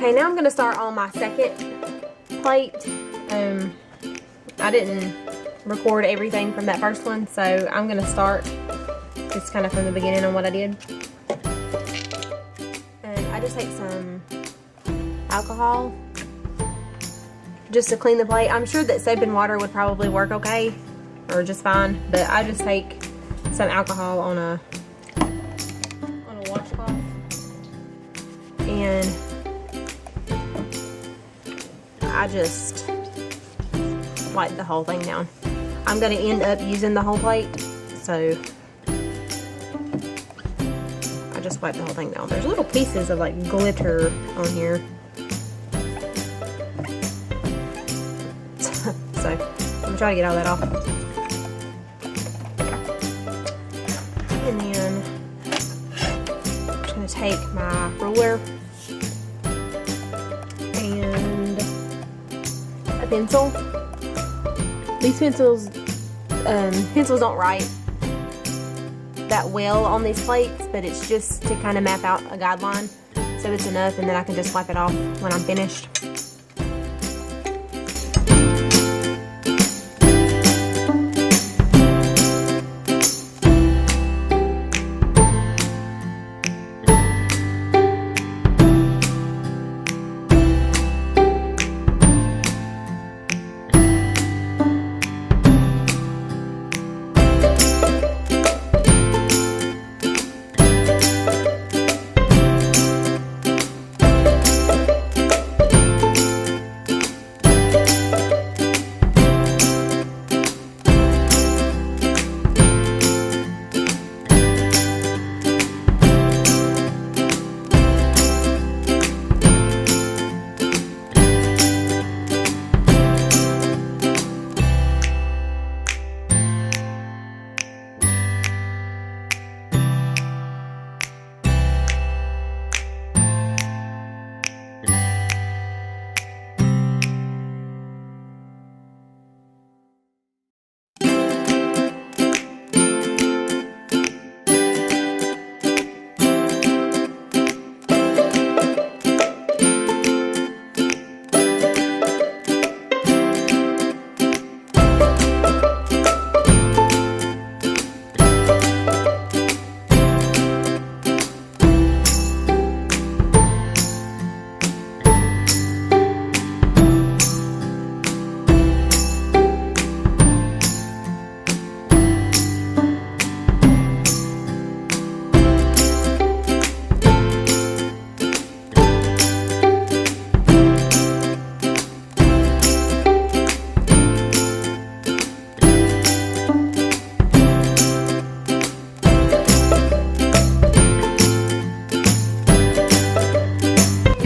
Okay, now I'm going to start on my second plate. I didn't record everything from that first one, so I'm going to start just kind of from the beginning on what I did. And I just take some alcohol just to clean the plate. I'm sure that soap and water would probably work okay, or just fine, but I just take some alcohol on a washcloth and I just wipe the whole thing down. I'm going to end up using the whole plate, so I just wipe the whole thing down. There's little pieces of like glitter on here. So I'm going to try to get all that off. And then I'm just going to take my ruler and a pencil. These pencils don't write that well on these plates, but it's just to kind of map out a guideline, so it's enough, and then I can just wipe it off when I'm finished.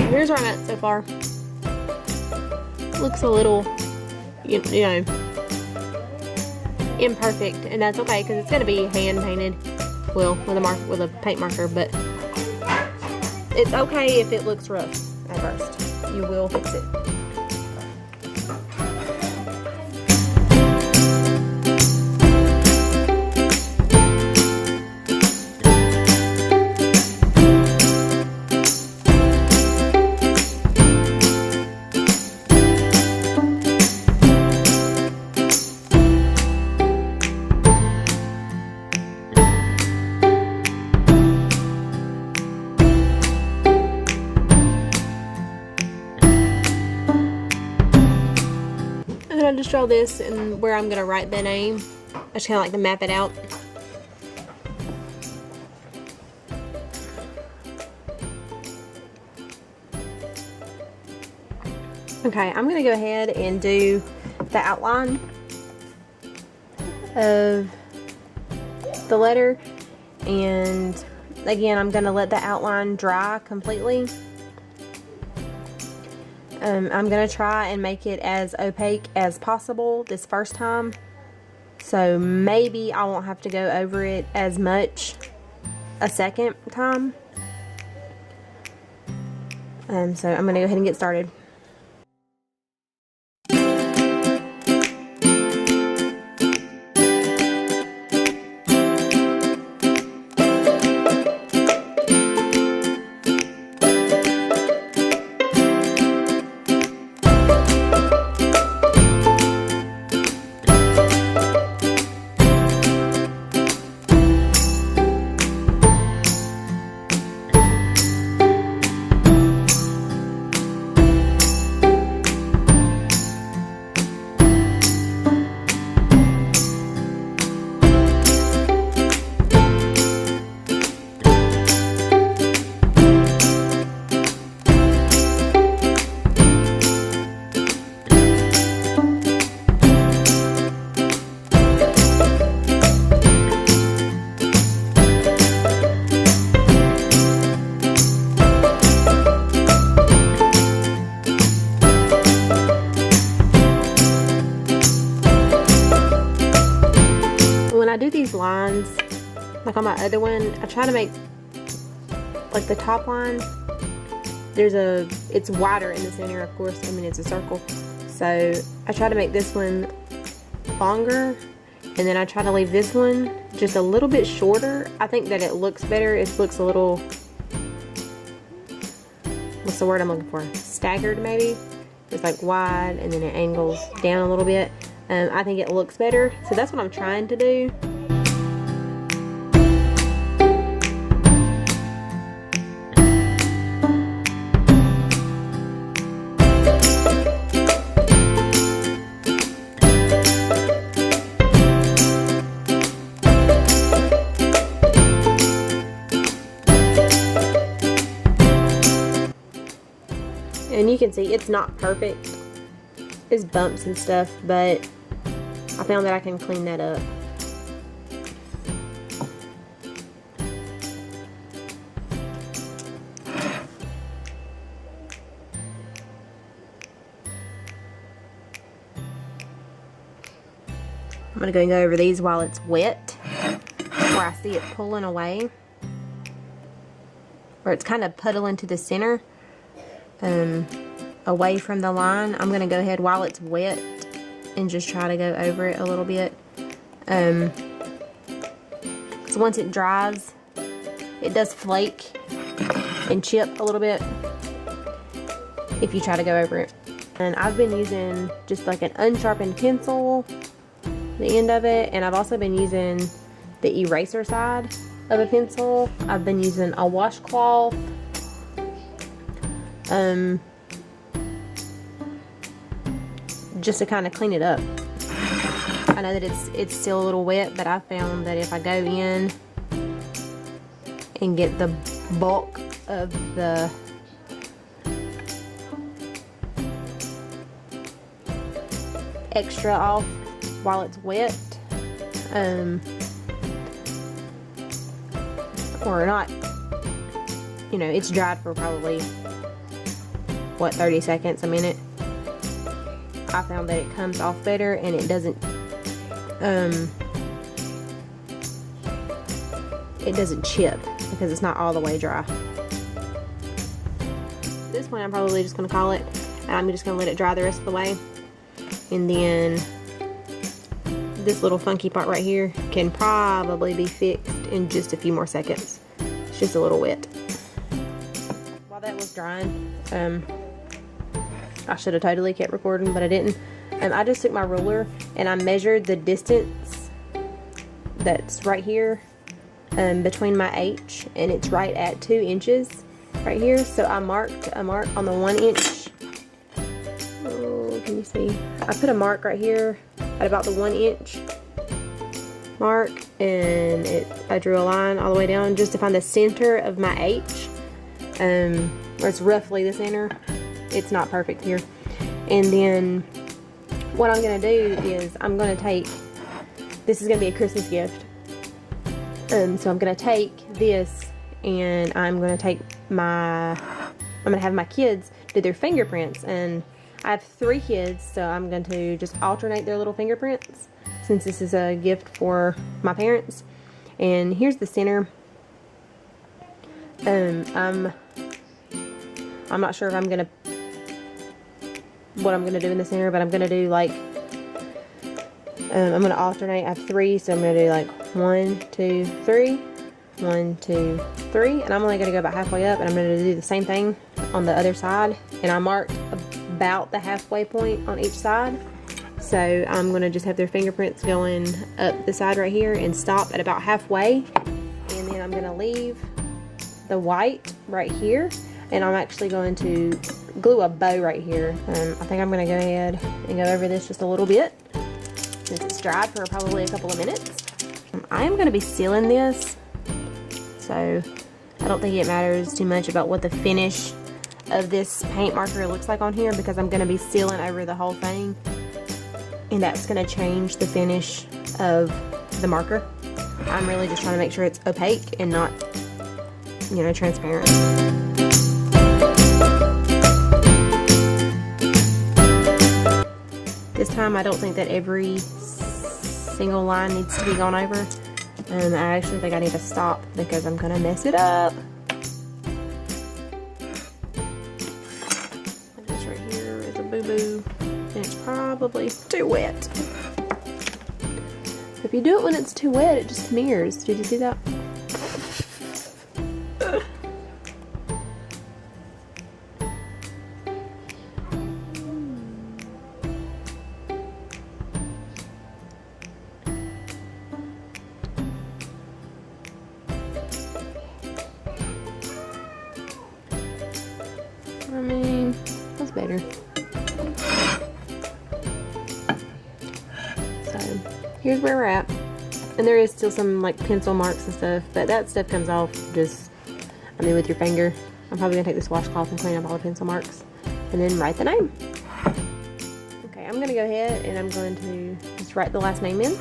Here's where I'm at so far. Looks a little, you know, imperfect, and that's okay because it's gonna be hand painted, well, with a paint marker. But it's okay if it looks rough at first. You will fix it. I just draw this and where I'm gonna write the name. I just kind of like to map it out. Okay, I'm gonna go ahead and do the outline of the letter, and again I'm gonna let the outline dry completely. I'm going to try and make it as opaque as possible this first time, so maybe I won't have to go over it as much a second time. So I'm going to go ahead and get started. like on my other one, I try to make like the top line, it's wider in the center, of course. I mean, it's a circle. So I try to make this one longer, and then I try to leave this one just a little bit shorter. I think that it looks better. It looks a little, what's the word I'm looking for? Staggered, maybe. It's like wide, and then it angles down a little bit. I think it looks better. So that's what I'm trying to do. And you can see it's not perfect. It's bumps and stuff, but I found that I can clean that up. I'm gonna go and go over these while it's wet, where I see it pulling away, where it's kind of puddling to the center. Away from the line. I'm gonna go ahead while it's wet and just try to go over it a little bit, because once it dries, it does flake and chip a little bit if you try to go over it. And I've been using just like an unsharpened pencil, the end of it, and I've also been using the eraser side of a pencil. I've been using a washcloth. Just to kind of clean it up. I know that it's still a little wet, but I found that if I go in and get the bulk of the extra off while it's wet, or not, you know, it's dried for probably, what, 30 seconds, a minute. I found that it comes off better, and it doesn't chip because it's not all the way dry. At this point, I'm probably just going to call it, and I'm just going to let it dry the rest of the way. And then this little funky part right here can probably be fixed in just a few more seconds. It's just a little wet. While that was drying, I should have totally kept recording, but I didn't. I just took my ruler and I measured the distance that's right here between my H, and it's right at 2 inches right here. So I marked a mark on the 1 inch. Oh, can you see? I put a mark right here at about the 1 inch mark, and I drew a line all the way down just to find the center of my H, where it's roughly the center. It's not perfect here. And then what I'm going to do is I'm going to take, this is going to be a Christmas gift. So I'm going to take this, and I'm going to have my kids do their fingerprints. And I have 3 kids, so I'm going to just alternate their little fingerprints since this is a gift for my parents. And here's the center. I'm not sure if what I'm gonna do in the center, but I'm gonna do like, I'm gonna alternate. I have 3, so I'm gonna do like 1, 2, 3, 1, 2, 3, and I'm only gonna go about halfway up, and I'm gonna do the same thing on the other side. And I marked about the halfway point on each side, so I'm gonna just have their fingerprints going up the side right here and stop at about halfway, and then I'm gonna leave the white right here, and I'm actually going to glue a bow right here. I think I'm going to go ahead and go over this just a little bit since it's dried for probably a couple of minutes. I am going to be sealing this, so I don't think it matters too much about what the finish of this paint marker looks like on here, because I'm going to be sealing over the whole thing, and that's going to change the finish of the marker. I'm really just trying to make sure it's opaque and not, you know, transparent. This time I don't think that every single line needs to be gone over. And I actually think I need to stop because I'm gonna mess it up. This right here is a boo-boo, and it's probably too wet. If you do it when it's too wet, it just smears. Did you see that? I mean, that's better. So, here's where we're at. And there is still some like pencil marks and stuff, but that stuff comes off just, with your finger. I'm probably gonna take this washcloth and clean up all the pencil marks and then write the name. Okay, I'm gonna go ahead and I'm going to just write the last name in.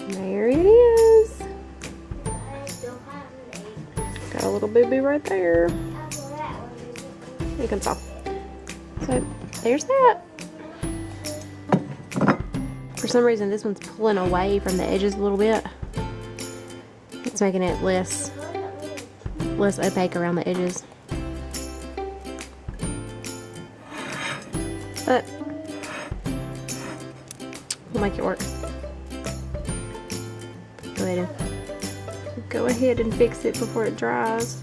There it is. Got a little boo-boo right there. It comes off. So there's that. For some reason this one's pulling away from the edges a little bit. It's making it less opaque around the edges. But we'll make it work. Go ahead and fix it before it dries.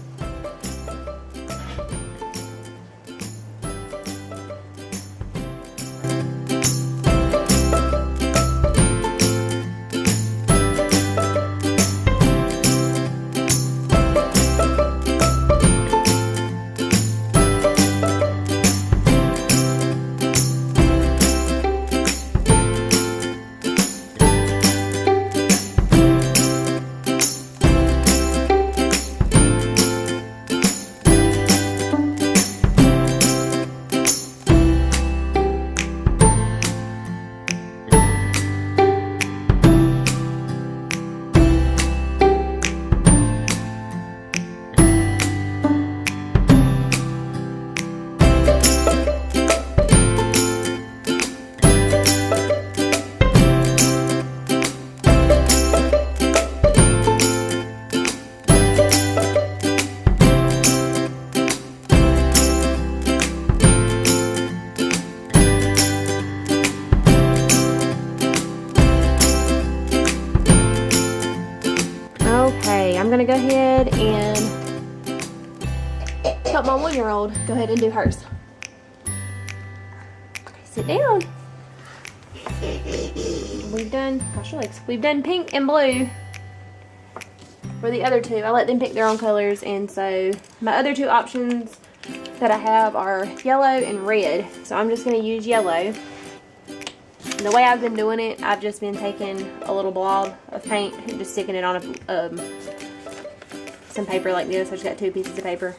I'm gonna go ahead and help my 1-year-old go ahead and do hers. Okay, sit down. We've done, gosh, your legs. We've done pink and blue for the other two. I let them pick their own colors, and so my other two options that I have are yellow and red. So I'm just gonna use yellow. And the way I've been doing it, I've just been taking a little blob of paint and just sticking it on some paper like this. I just got 2 pieces of paper.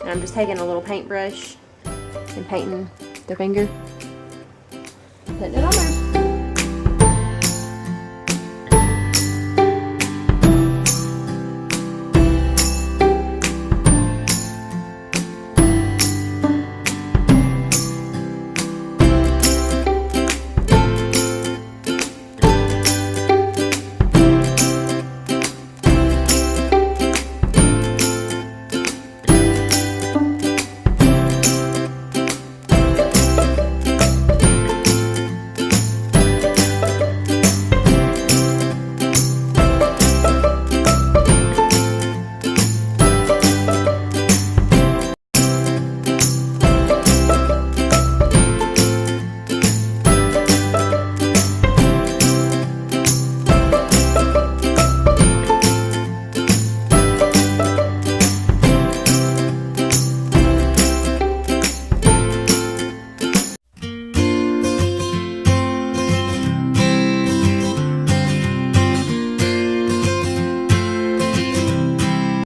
And I'm just taking a little paintbrush and painting the finger, putting it on there.